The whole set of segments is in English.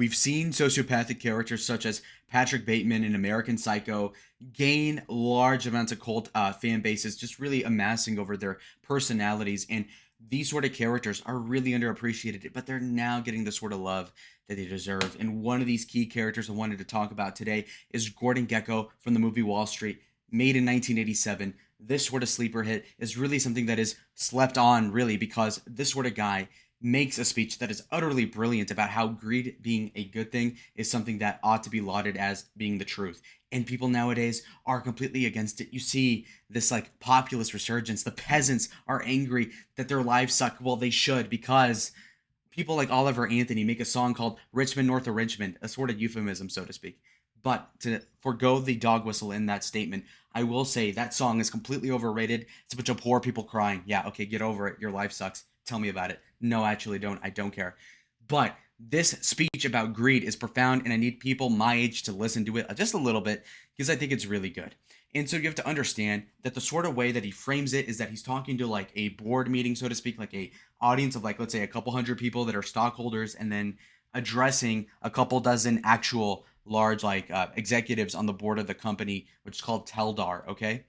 We've seen sociopathic characters such as Patrick Bateman in American Psycho gain large amounts of cult fan bases, just really amassing over their personalities. And these sort of characters are really underappreciated, but they're now getting the sort of love that they deserve. And one of these key characters I wanted to talk about today is Gordon Gekko from the movie Wall Street, made in 1987. This sort of sleeper hit is really something that is slept on, really, because this sort of guy makes a speech that is utterly brilliant about how greed being a good thing is something that ought to be lauded as being the truth. And people nowadays are completely against it. You see this like populist resurgence. The peasants are angry that their lives suck. Well, they should, because people like Oliver Anthony make a song called Richmond North of Richmond, a sort of euphemism, so to speak. But to forego the dog whistle in that statement, I will say that song is completely overrated. It's a bunch of poor people crying. Yeah, okay, get over it. Your life sucks. Tell me about it. No, actually, don't. I don't care. But this speech about greed is profound, and I need people my age to listen to it just a little bit because I think it's really good. And so you have to understand that the sort of way that he frames it is that he's talking to like a board meeting, so to speak, like a audience of like, let's say a couple hundred people that are stockholders, and then addressing a couple dozen actual large like executives on the board of the company, which is called Teldar. Okay.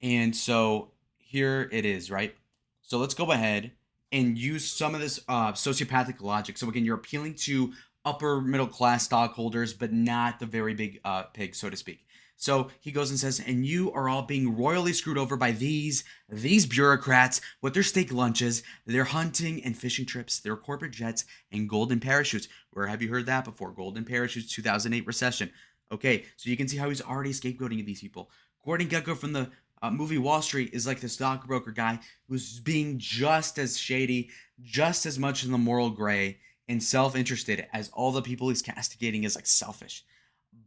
And so here it is, right? So let's go ahead and use some of this sociopathic logic. So again, you're appealing to upper middle class stockholders, but not the very big pigs, so to speak. So he goes and says, and you are all being royally screwed over by these bureaucrats with their steak lunches, their hunting and fishing trips, their corporate jets, and golden parachutes. Where have you heard that before? Golden parachutes, 2008 recession. Okay, so you can see how he's already scapegoating these people. Gordon Gekko from the movie Wall Street is like the stockbroker guy who's being just as shady, just as much in the moral gray and self-interested as all the people he's castigating is like selfish.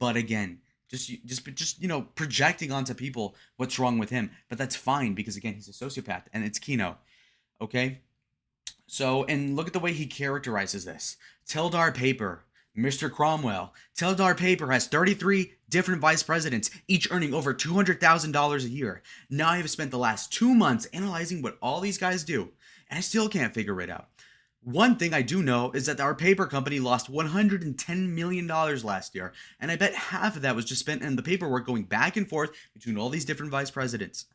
But again, just projecting onto people what's wrong with him. But that's fine because again, he's a sociopath and it's Kino. Okay? So, and look at the way he characterizes this. Tildar Paper, Mr. Cromwell. Tildar Paper has 33 different vice presidents, each earning over $200,000 a year. Now I have spent the last 2 months analyzing what all these guys do, and I still can't figure it out. One thing I do know is that our paper company lost $110 million last year, and I bet half of that was just spent in the paperwork going back and forth between all these different vice presidents.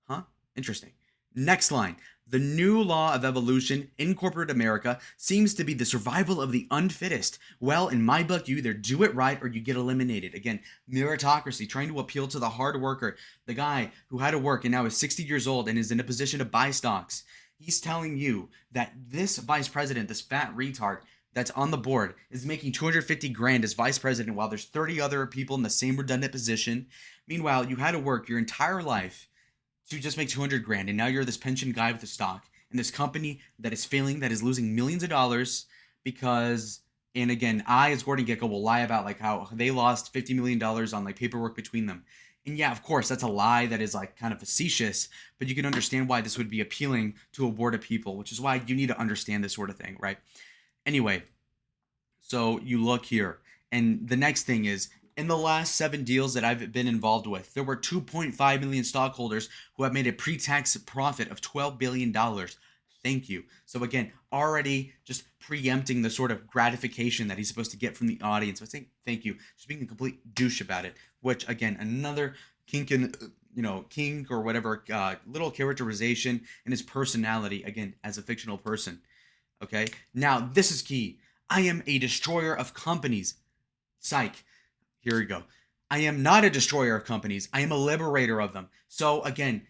Huh? Interesting. Next line. The new law of evolution in corporate America seems to be the survival of the unfittest. Well, in my book, you either do it right or you get eliminated. Again, meritocracy, trying to appeal to the hard worker, the guy who had to work and now is 60 years old and is in a position to buy stocks. He's telling you that this vice president, this fat retard that's on the board, is making 250 grand as vice president while there's 30 other people in the same redundant position. Meanwhile, you had to work your entire life to just make 200 grand, and now you're this pension guy with a stock in this company that is failing, that is losing millions of dollars because, and again, I as Gordon Gekko will lie about like how they lost $50 million on like paperwork between them. And yeah, of course, that's a lie that is like kind of facetious, but you can understand why this would be appealing to a board of people, which is why you need to understand this sort of thing, right? Anyway, so you look here, and the next thing is, in the last 7 deals that I've been involved with, there were 2.5 million stockholders who have made a pre-tax profit of $12 billion. Thank you. So again, already just preempting the sort of gratification that he's supposed to get from the audience. So saying thank you, just being a complete douche about it. Which again, another kink in, kink or whatever, little characterization in his personality. Again, as a fictional person. Okay. Now this is key. I am a destroyer of companies. Psych. Here we go. I am not a destroyer of companies. I am a liberator of them. So again,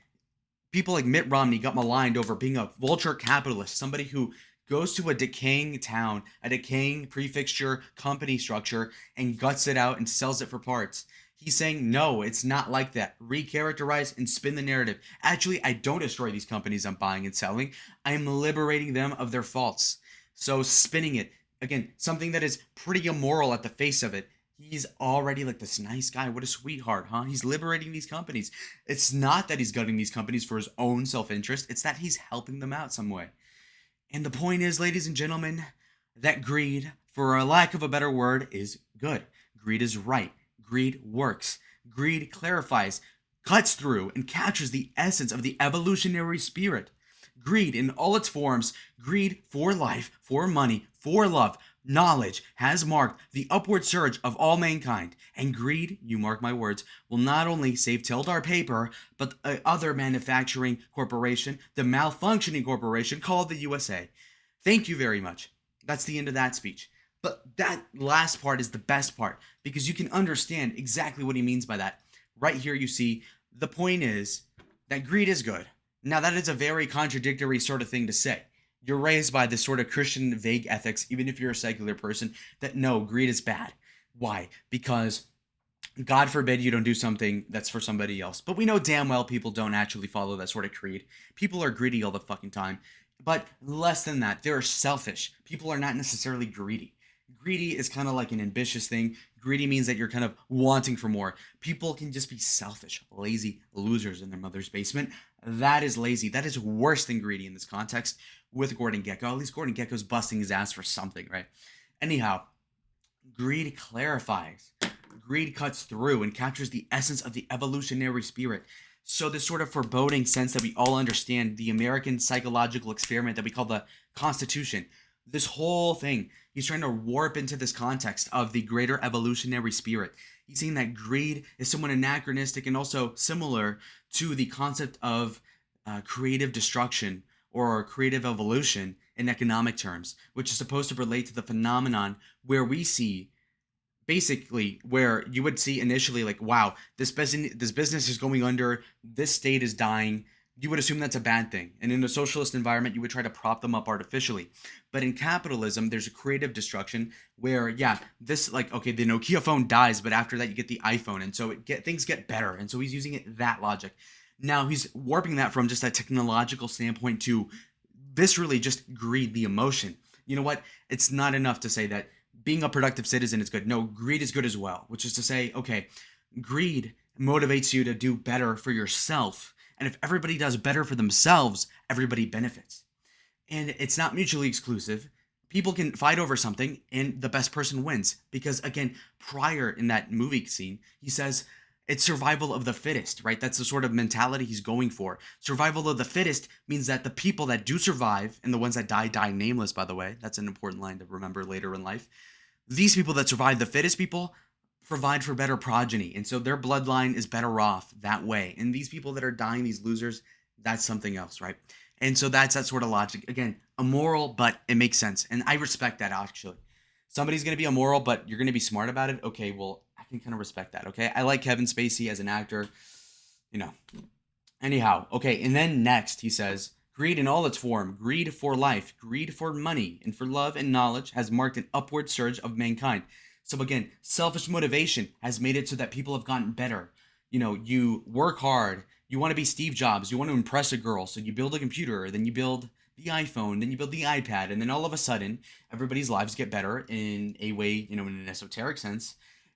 people like Mitt Romney got maligned over being a vulture capitalist, somebody who goes to a decaying town, a decaying prefixture company structure, and guts it out and sells it for parts. He's saying, no, it's not like that. Recharacterize and spin the narrative. Actually, I don't destroy these companies I'm buying and selling. I am liberating them of their faults. So spinning it, again, something that is pretty immoral at the face of it. He's already like this nice guy. What a sweetheart, huh? He's liberating these companies. It's not that he's gutting these companies for his own self-interest. It's that he's helping them out some way. And the point is, ladies and gentlemen, that greed, for a lack of a better word, is good. Greed is right. Greed works. Greed clarifies, cuts through, and captures the essence of the evolutionary spirit. Greed in all its forms, greed for life, for money, for love, knowledge has marked the upward surge of all mankind, and greed, you mark my words, will not only save Tildar Paper, but the other manufacturing corporation, the malfunctioning corporation called the USA. Thank you very much. That's the end of that speech. But that last part is the best part because you can understand exactly what he means by that. Right here, you see, the point is that greed is good. Now, that is a very contradictory sort of thing to say. You're raised by this sort of Christian vague ethics, even if you're a secular person, that no, greed is bad. Why? Because God forbid you don't do something that's for somebody else. But we know damn well people don't actually follow that sort of creed. People are greedy all the fucking time. But less than that, they're selfish. People are not necessarily greedy. Greedy is kind of like an ambitious thing. Greedy means that you're kind of wanting for more. People can just be selfish, lazy losers in their mother's basement. That is lazy. That is worse than greedy in this context with Gordon Gekko. At least Gordon Gekko's busting his ass for something, right? Anyhow, greed clarifies. Greed cuts through and captures the essence of the evolutionary spirit. So this sort of foreboding sense that we all understand, the American psychological experiment that we call the Constitution, this whole thing, he's trying to warp into this context of the greater evolutionary spirit. He's saying that greed is somewhat anachronistic and also similar to the concept of creative destruction or creative evolution in economic terms, which is supposed to relate to the phenomenon where we see basically where you would see initially like, wow, this business is going under, this state is dying. You would assume that's a bad thing, and in a socialist environment you would try to prop them up artificially. But in capitalism there's a creative destruction where, yeah, this, like, okay, the Nokia phone dies, but after that you get the iPhone, and so things get better, and so he's using it that logic. Now he's warping that from just a technological standpoint to viscerally just greed, the emotion. You know what, it's not enough to say that being a productive citizen is good. No, greed is good as well, which is to say, okay, greed motivates you to do better for yourself. And if everybody does better for themselves, everybody benefits. And it's not mutually exclusive. People can fight over something and the best person wins. Because again, prior in that movie scene, he says it's survival of the fittest, right? That's the sort of mentality he's going for. Survival of the fittest means that the people that do survive, and the ones that die nameless, by the way, that's an important line to remember later in life. These people that survive, the fittest people, provide for better progeny. And so their bloodline is better off that way. And these people that are dying, these losers, that's something else, right? And so that's that sort of logic. Again, immoral, but it makes sense. And I respect that, actually. Somebody's going to be immoral, but you're going to be smart about it. Okay, well, I can kind of respect that, okay? I like Kevin Spacey as an actor, you know. Anyhow, okay, and then next he says, greed in all its form, greed for life, greed for money, and for love and knowledge has marked an upward surge of mankind. So again, selfish motivation has made it so that people have gotten better. You know, you work hard, you want to be Steve Jobs, you want to impress a girl, so you build a computer, then you build the iPhone, then you build the iPad, and then all of a sudden, everybody's lives get better in a way, you know, in an esoteric sense.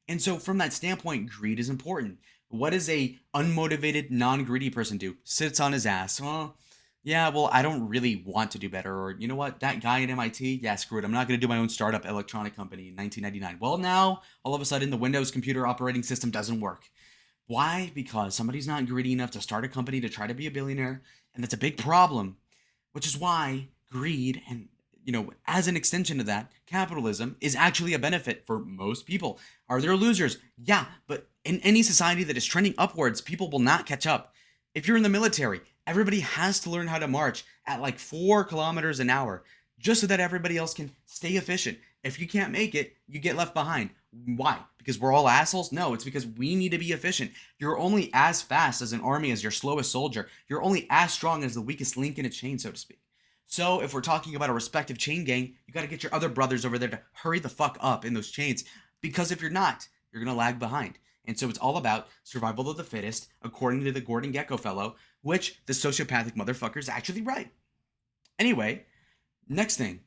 And so from that standpoint, greed is important. What does a unmotivated, non-greedy person do? Sits on his ass. Well, yeah, well, I don't really want to do better. Or, you know what, that guy at MIT, yeah, screw it. I'm not going to do my own startup electronic company in 1999. Well, now, all of a sudden, the Windows computer operating system doesn't work. Why? Because somebody's not greedy enough to start a company to try to be a billionaire. And that's a big problem, which is why greed and, you know, as an extension of that, capitalism is actually a benefit for most people. Are there losers? Yeah, but in any society that is trending upwards, people will not catch up. If you're in the military, everybody has to learn how to march at like 4 kilometers an hour just so that everybody else can stay efficient. If you can't make it, you get left behind. Why? Because we're all assholes? No, it's because we need to be efficient. You're only as fast as an army as your slowest soldier. You're only as strong as the weakest link in a chain, so to speak. So if we're talking about a respective chain gang, you got to get your other brothers over there to hurry the fuck up in those chains. Because if you're not, you're going to lag behind. And so it's all about survival of the fittest, according to the Gordon Gekko fellow, which the sociopathic motherfucker is actually right. Anyway, next thing.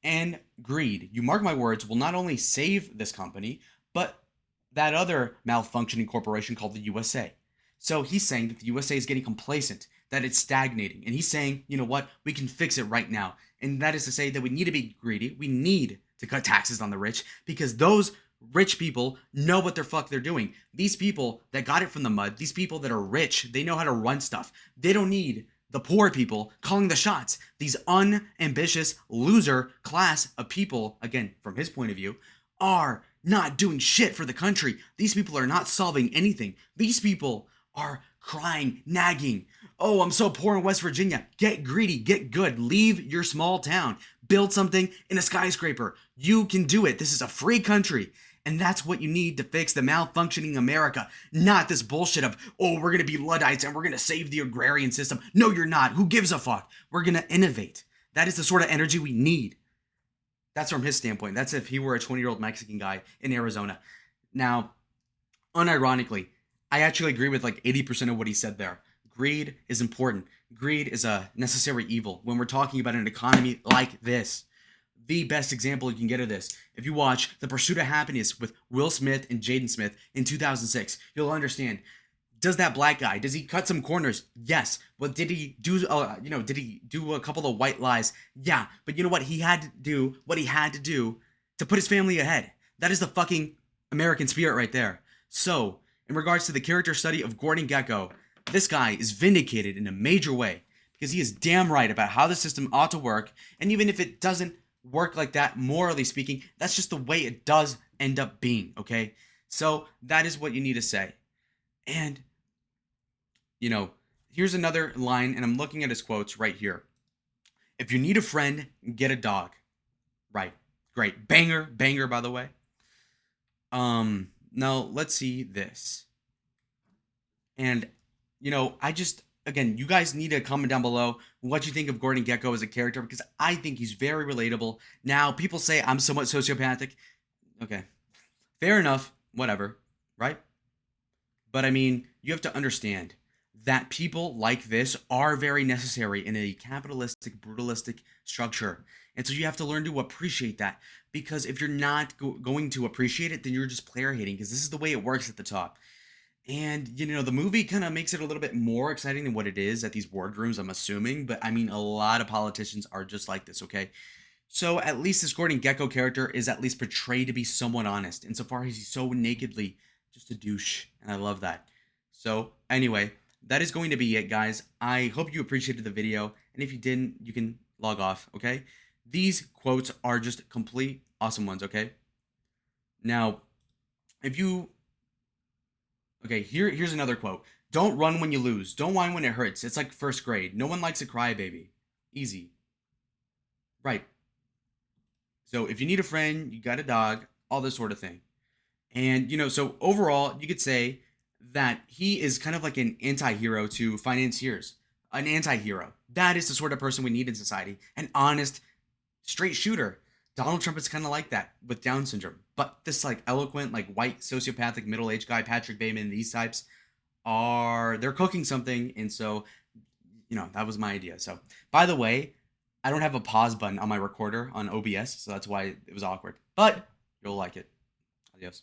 And greed, you mark my words, will not only save this company, but that other malfunctioning corporation called the USA. So he's saying that the USA is getting complacent, that it's stagnating. And he's saying, you know what, we can fix it right now. And that is to say that we need to be greedy. We need to cut taxes on the rich because those rich people know what the fuck they're doing. These people that got it from the mud, these people that are rich, they know how to run stuff. They don't need the poor people calling the shots. These unambitious loser class of people, again, from his point of view, are not doing shit for the country. These people are not solving anything. These people are crying, nagging. Oh, I'm so poor in West Virginia. Get greedy, get good. Leave your small town. Build something in a skyscraper. You can do it. This is a free country. And that's what you need to fix the malfunctioning America. Not this bullshit of, oh, we're going to be Luddites and we're going to save the agrarian system. No, you're not. Who gives a fuck? We're going to innovate. That is the sort of energy we need. That's from his standpoint. That's if he were a 20-year-old Mexican guy in Arizona. Now, unironically, I actually agree with like 80% of what he said there. Greed is important. Greed is a necessary evil when we're talking about an economy like this. The best example you can get of this, if you watch The Pursuit of Happiness with Will Smith and Jaden Smith in 2006, you'll understand. Does that black guy, does he cut some corners? Yes. But did he do, did he do a couple of white lies? Yeah. But you know what? He had to do what he had to do to put his family ahead. That is the fucking American spirit right there. So, in regards to the character study of Gordon Gekko, this guy is vindicated in a major way because he is damn right about how the system ought to work. And even if it doesn't work like that, morally speaking, that's just the way it does end up being, okay? So that is what you need to say. And, here's another line, and I'm looking at his quotes right here. If you need a friend, get a dog. Right. Great. Banger, by the way. Now let's see this. And, again, you guys need to comment down below what you think of Gordon Gekko as a character, because I think he's very relatable. Now, people say I'm somewhat sociopathic. Okay, fair enough, whatever, right? But I mean, you have to understand that people like this are very necessary in a capitalistic, brutalistic structure. And so you have to learn to appreciate that, because if you're not going to appreciate it, then you're just player hating, because this is the way it works at the top. And, the movie kind of makes it a little bit more exciting than what it is at these boardrooms, I'm assuming. But, I mean, a lot of politicians are just like this, okay? So, at least this Gordon Gekko character is at least portrayed to be somewhat honest, insofar as he's so nakedly just a douche. And I love that. So, anyway, that is going to be it, guys. I hope you appreciated the video. And if you didn't, you can log off, okay? These quotes are just complete awesome ones, okay? Now, if you... Okay, here's another quote. Don't run when you lose. Don't whine when it hurts. It's like first grade. No one likes a crybaby. Easy. Right. So if you need a friend, you got a dog, all this sort of thing. And, so overall, you could say that he is kind of like an anti-hero to financiers. An anti-hero. That is the sort of person we need in society. An honest, straight shooter. Donald Trump is kind of like that with Down syndrome. But this like eloquent, like white, sociopathic, middle-aged guy, Patrick Bateman, these types they're cooking something. And so, that was my idea. So, by the way, I don't have a pause button on my recorder on OBS, so that's why it was awkward. But you'll like it. Adios.